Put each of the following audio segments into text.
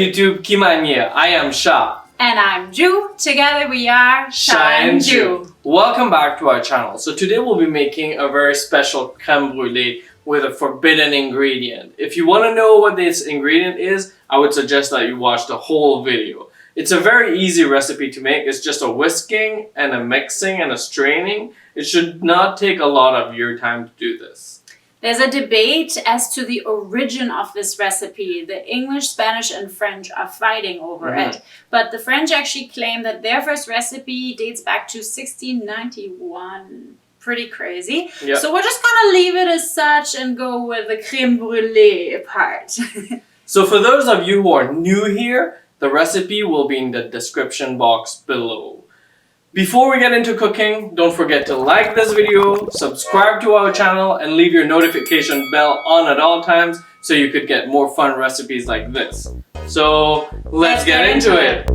YouTube, Qui manière? I am Sha. And I'm Ju. Together we are Sha and Ju. Welcome back to our channel. So today we'll be making a very special crème brûlée with a forbidden ingredient. If you want to know what this ingredient is, I would suggest that you watch the whole video. It's a very easy recipe to make. It's just a whisking and a mixing and a straining. It should not take a lot of your time to do this. There's a debate as to the origin of this recipe. The English, Spanish, and French are fighting over it. But the French actually claim that their first recipe dates back to 1691. Pretty crazy. Yep. So we're just gonna leave it as such and go with the crème brûlée part. So for those of you who are new here, the recipe will be in the description box below. Before we get into cooking, don't forget to like this video, subscribe to our channel, and leave your notification bell on at all times so you could get more fun recipes like this. So let's get into it.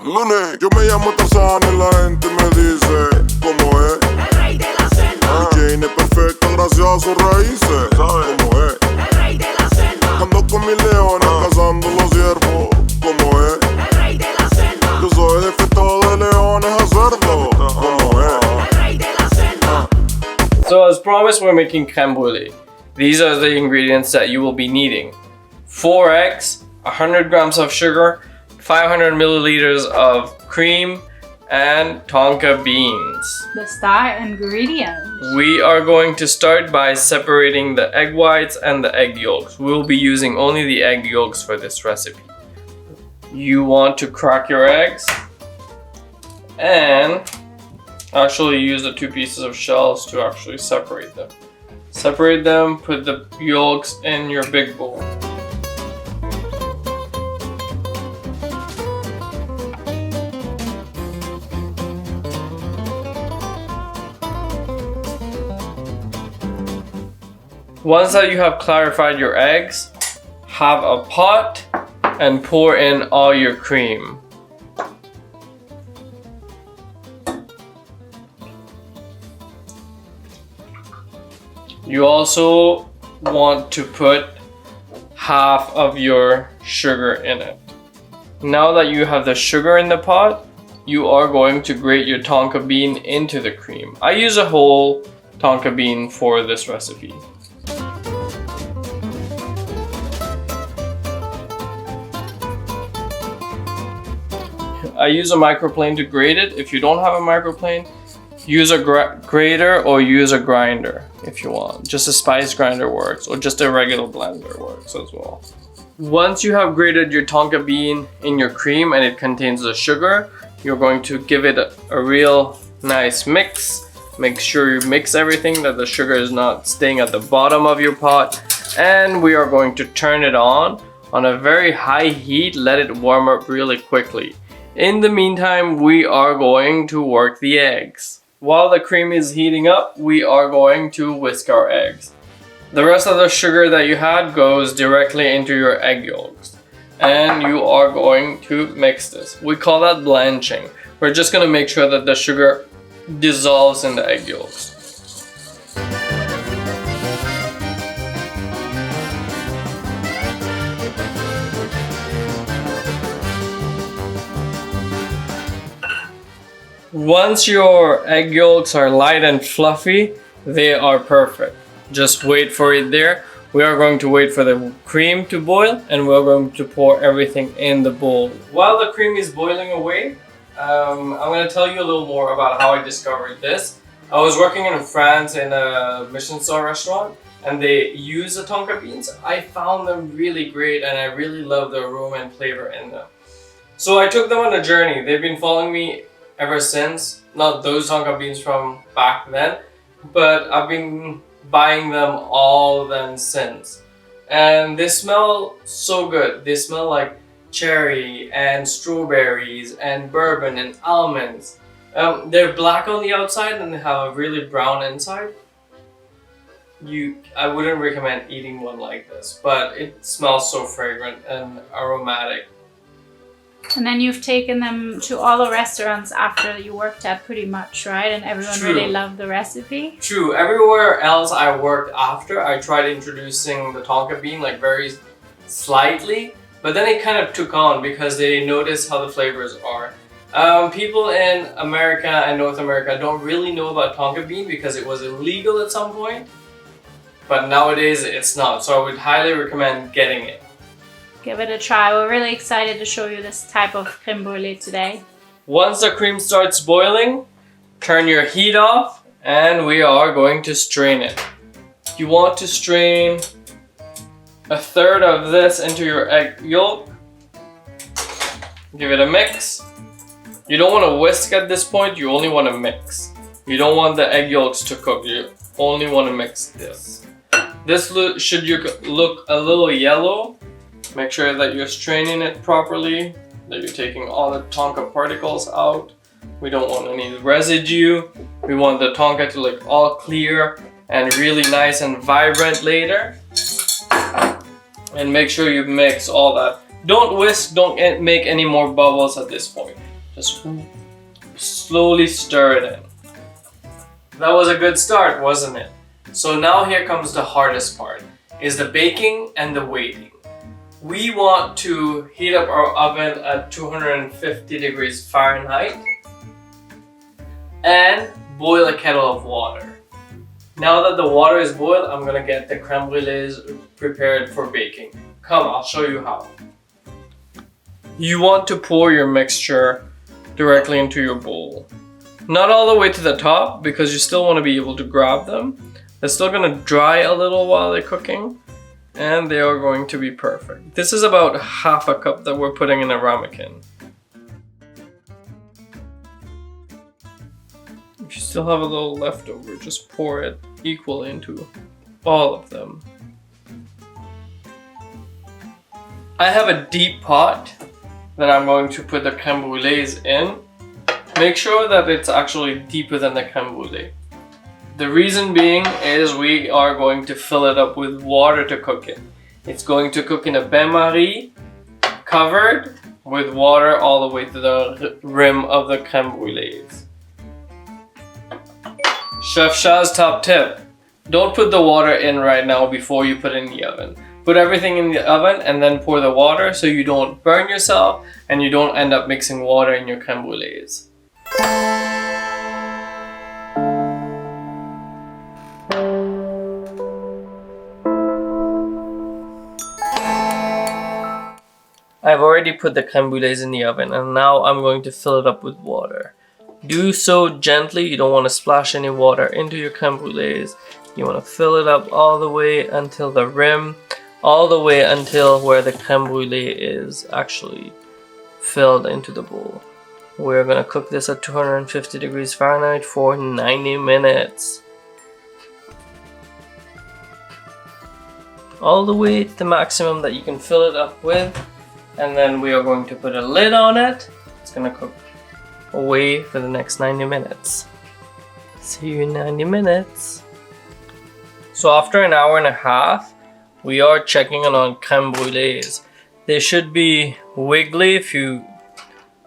Lunes, yo me llamo Tarzán y la gente me dice ¿cómo es? El rey de la selva. Jane es perfecta gracias a sus raíces. ¿Sabes cómo es? El rey de la selva. Ando con mis leones cazando los ciervos. ¿Cómo es? El rey de la selva. Yo soy defecto de leones a cerdo. ¿Cómo es? El rey de la selva. So as promised, we're making crème brûlée. These are the ingredients that you will be needing. 4 eggs, 100 grams of sugar, 500 milliliters of cream, and Tonka beans. The star ingredient. We are going to start by separating the egg whites and the egg yolks. We will be using only the egg yolks for this recipe. You want to crack your eggs and actually use the 2 pieces of shells to actually separate them. Separate them, put the yolks in your big bowl. Once that you have clarified your eggs, have a pot and pour in all your cream. You also want to put half of your sugar in it. Now that you have the sugar in the pot, you are going to grate your Tonka bean into the cream. I use a whole Tonka bean for this recipe. I use a microplane to grate it. If you don't have a microplane, use a grater or use a grinder if you want. Just a spice grinder works, or just a regular blender works as well. Once you have grated your Tonka bean in your cream and it contains the sugar, you're going to give it a real nice mix. Make sure you mix everything, that the sugar is not staying at the bottom of your pot. And we are going to turn it on a very high heat. Let it warm up really quickly. In the meantime, we are going to work the eggs. While the cream is heating up, we are going to whisk our eggs. The rest of the sugar that you had goes directly into your egg yolks. And you are going to mix this. We call that blanching. We're just going to make sure that the sugar dissolves in the egg yolks. Once your egg yolks are light and fluffy, they are perfect. Just wait for it there. We are going to wait for the cream to boil, and we're going to pour everything in the bowl. While the cream is boiling away, I'm going to tell you a little more about how I discovered this. I was working in France in a Michelin star restaurant, and they use the Tonka beans. I found them really great, and I really love the aroma and flavor in them. So I took them on a journey. They've been following me ever since. Not those Tonka beans from back then, but I've been buying them all then since. And they smell so good. They smell like cherry and strawberries and bourbon and almonds. They're black on the outside and they have a really brown inside. I wouldn't recommend eating one like this, but it smells so fragrant and aromatic. And then you've taken them to all the restaurants after you worked at pretty much, right? And everyone True. really loved the recipe. True. Everywhere else I worked after, I tried introducing the Tonka bean like very slightly, but then it kind of took on because they noticed how the flavors are. People in America and North America don't really know about Tonka bean because it was illegal at some point, but nowadays it's not. So I would highly recommend getting it. Give it a try. We're really excited to show you this type of crème brûlée today. Once the cream starts boiling, turn your heat off and we are going to strain it. You want to strain 1/3 of this into your egg yolk. Give it a mix. You don't want to whisk at this point, you only want to mix. You don't want the egg yolks to cook, you only want to mix this. This should look a little yellow. Make sure that you're straining it properly, that you're taking all the Tonka particles out. We don't want any residue. We want the Tonka to look all clear and really nice and vibrant later. And make sure you mix all that. Don't whisk, don't make any more bubbles at this point. Just slowly stir it in. That was a good start, wasn't it? So now here comes the hardest part, is the baking and the waiting. We want to heat up our oven at 250 degrees Fahrenheit and boil a kettle of water. Now that the water is boiled, I'm gonna get the crème brûlées prepared for baking. Come, I'll show you how. You want to pour your mixture directly into your bowl. Not all the way to the top because you still want to be able to grab them. They're still going to dry a little while they're cooking and they are going to be perfect. This is about 1/2 cup that we're putting in a ramekin. If you still have a little leftover, just pour it equally into all of them. I have a deep pot that I'm going to put the crème brûlées in. Make sure that it's actually deeper than the crème brûlée. The reason being is we are going to fill it up with water to cook it. It's going to cook in a bain-marie covered with water all the way to the rim of the crème brûlées. Chef Shah's top tip. Don't put the water in right now before you put it in the oven. Put everything in the oven and then pour the water so you don't burn yourself and you don't end up mixing water in your crème brûlées. I've already put the crème brûlées in the oven and now I'm going to fill it up with water. Do so gently, you don't want to splash any water into your crème brûlées. You want to fill it up all the way until the rim, all the way until where the crème brûlée is actually filled into the bowl. We're going to cook this at 250 degrees Fahrenheit for 90 minutes. All the way to the maximum that you can fill it up with. And then we are going to put a lid on it. It's going to cook away for the next 90 minutes. See you in 90 minutes. So after an hour and a half, we are checking on crème brûlées. They should be wiggly if you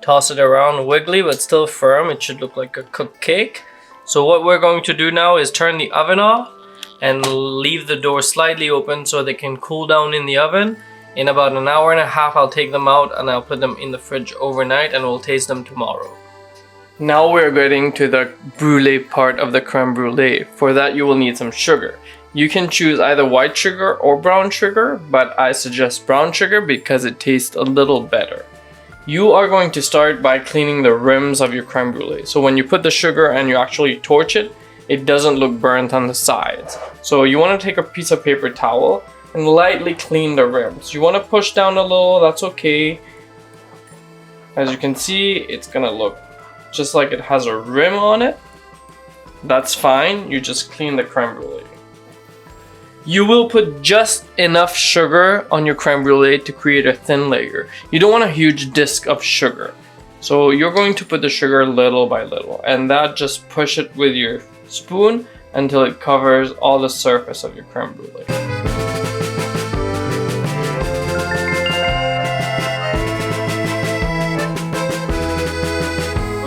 toss it around, wiggly but still firm. It should look like a cooked cake. So what we're going to do now is turn the oven off and leave the door slightly open so they can cool down in the oven. In about an hour and a half, I'll take them out and I'll put them in the fridge overnight and we'll taste them tomorrow. Now we're getting to the brulee part of the crème brûlée. For that you will need some sugar. You can choose either white sugar or brown sugar, but I suggest brown sugar because it tastes a little better. You are going to start by cleaning the rims of your crème brûlée. So when you put the sugar and you actually torch it, it doesn't look burnt on the sides. So you want to take a piece of paper towel and lightly clean the rims. You want to push down a little, that's okay. As you can see, it's gonna look just like it has a rim on it. That's fine, you just clean the crème brûlée. You will put just enough sugar on your crème brûlée to create a thin layer. You don't want a huge disc of sugar. So you're going to put the sugar little by little and that just push it with your spoon until it covers all the surface of your crème brûlée.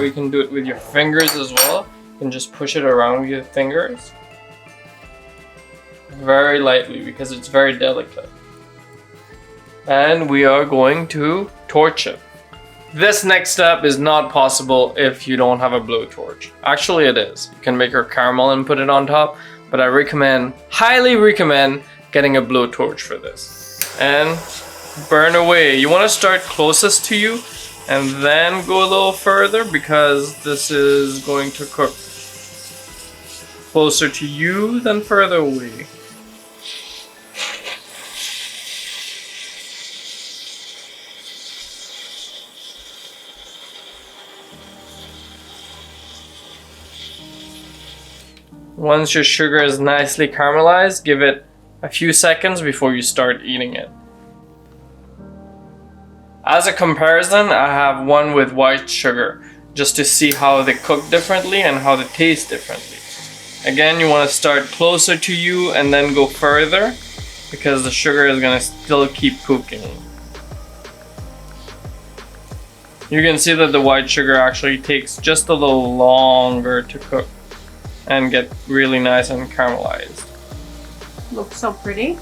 or you can do it with your fingers as well. You can just push it around with your fingers. Very lightly because it's very delicate. And we are going to torch it. This next step is not possible if you don't have a blowtorch. Actually it is. You can make your caramel and put it on top, but I recommend, highly recommend, getting a blowtorch for this. And burn away. You want to start closest to you and then go a little further because this is going to cook closer to you than further away. Once your sugar is nicely caramelized, give it a few seconds before you start eating it. As a comparison, I have one with white sugar, just to see how they cook differently and how they taste differently. Again, you want to start closer to you and then go further, because the sugar is going to still keep cooking. You can see that the white sugar actually takes just a little longer to cook and get really nice and caramelized. Looks so pretty.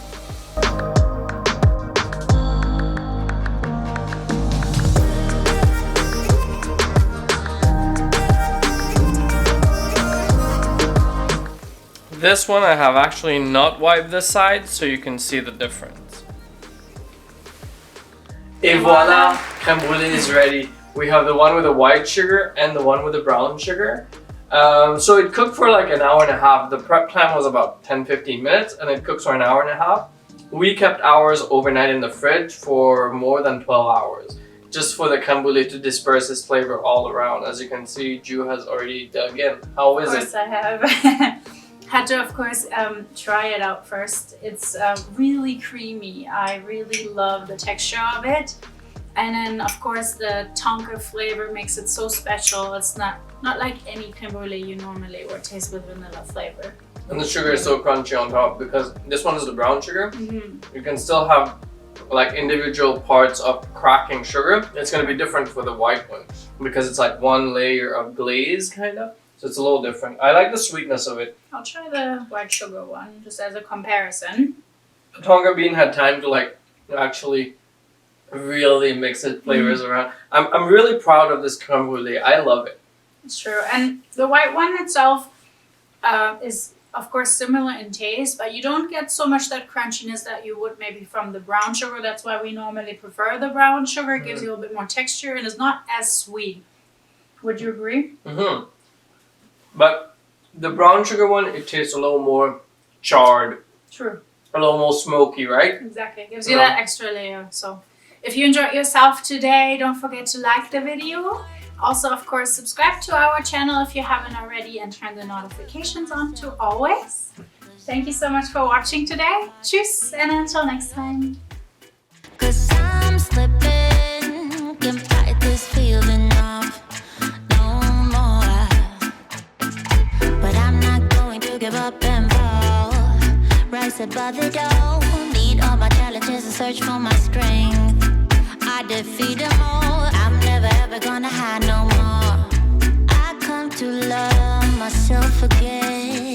This one I have actually not wiped this side so you can see the difference. Et voila! Crème brûlée is ready. We have the one with the white sugar and the one with the brown sugar. So it cooked for like an hour and a half. The prep time was about 10-15 minutes and it cooks for an hour and a half. We kept ours overnight in the fridge for more than 12 hours. Just for the crème brûlée to disperse its flavor all around. As you can see, Ju has already dug in. How is it? Of course I have. Had to, of course, try it out first. It's really creamy. I really love the texture of it. And then, of course, the Tonka flavor makes it so special. It's not like any crème brûlée you normally would taste with vanilla flavor. And the sugar is so crunchy on top because this one is the brown sugar. Mm-hmm. You can still have like individual parts of cracking sugar. It's going to be different for the white one because it's like one layer of glaze kind of. So it's a little different. I like the sweetness of it. I'll try the white sugar one just as a comparison. The Tonka bean had time to like actually really mix its flavors around. I'm really proud of this crème brûlée. I love it. It's true. And the white one itself is, of course, similar in taste, but you don't get so much that crunchiness that you would maybe from the brown sugar. That's why we normally prefer the brown sugar. It gives you a little bit more texture and it's not as sweet. Would you agree? Mm-hmm. But the brown sugar one, it tastes a little more charred. True. A little more smoky, right? Exactly. It gives you that extra layer. So if you enjoyed yourself today, don't forget to like the video. Also, of course, subscribe to our channel if you haven't already and turn the notifications on to always. Thank you so much for watching today. Tschüss and until next time. 'Cause I'm slipping, can't fight this feeling of no more. But I'm not going to give up and fall. Rise above the door, meet all my challenges and search for my strength. I defeat them all, I'm never ever gonna hide no more. I come to love myself again.